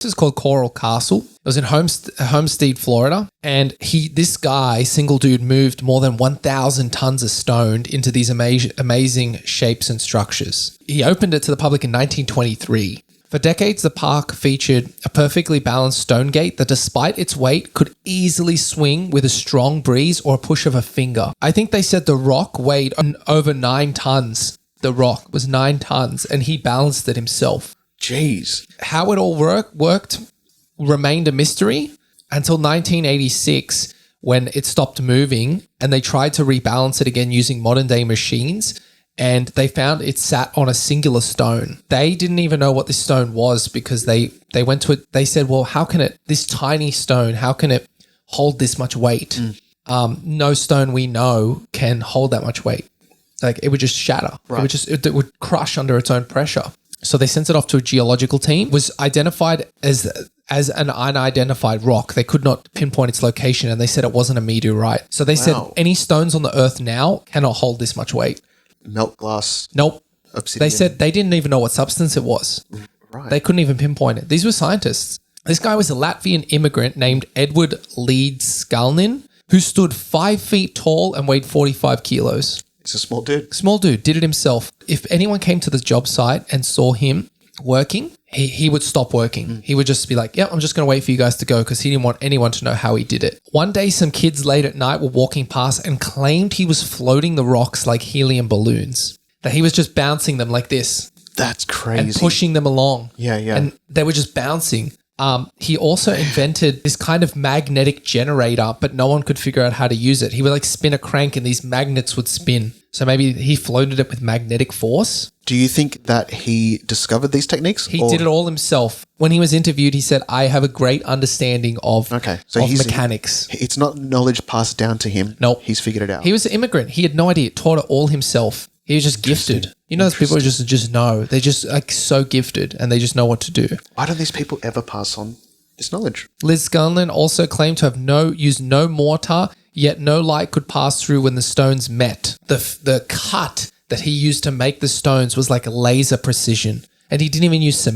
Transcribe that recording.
This is called Coral Castle. It was in Homestead, Florida. And this guy, single dude, moved more than 1,000 tons of stone into these amazing shapes and structures. He opened it to the public in 1923. For decades, the park featured a perfectly balanced stone gate that, despite its weight, could easily swing with a strong breeze or a push of a finger. I think they said the rock weighed over 9 tons. The rock was 9 tons, and he balanced it himself. Jeez. How it all worked remained a mystery until 1986, when it stopped moving and they tried to rebalance it again using modern day machines, and they found it sat on a singular stone. They didn't even know what this stone was because they went to it. They said, well, how can this tiny stone, how can it hold this much weight? No stone we know can hold that much weight. Like, it would just shatter. Right. It would crush under its own pressure. So they sent it off to a geological team. It was identified as an unidentified rock. They could not pinpoint its location, and they said it wasn't a meteorite. So they said any stones on the earth now cannot hold this much weight. Melt glass. Nope. Obsidian. They said they didn't even know what substance it was. Right. They couldn't even pinpoint it. These were scientists. This guy was a Latvian immigrant named Edward Leedskalnin, who stood 5 feet tall and weighed 45 kilos. He's a small dude. Small dude, did it himself. If anyone came to the job site and saw him working, he would stop working. He would just be like, I'm just going to wait for you guys to go, because he didn't want anyone to know how he did it. One day, some kids late at night were walking past and claimed he was floating the rocks like helium balloons, that he was just bouncing them like this. That's crazy. And pushing them along. Yeah. And they were just bouncing. He also invented this kind of magnetic generator, but no one could figure out how to use it. He would spin a crank and these magnets would spin. So maybe he floated it with magnetic force. Do you think that he discovered these techniques? He did it all himself. When he was interviewed, he said, I have a great understanding of mechanics. It's not knowledge passed down to him. Nope. He's figured it out. He was an immigrant. He had no idea. Taught it all himself. He was just gifted. You know, those people who just know. They're just so gifted and they just know what to do. Why don't these people ever pass on this knowledge? Leedskalnin also claimed to have used no mortar, yet no light could pass through when the stones met. The cut that he used to make the stones was like laser precision. And he didn't even use cement.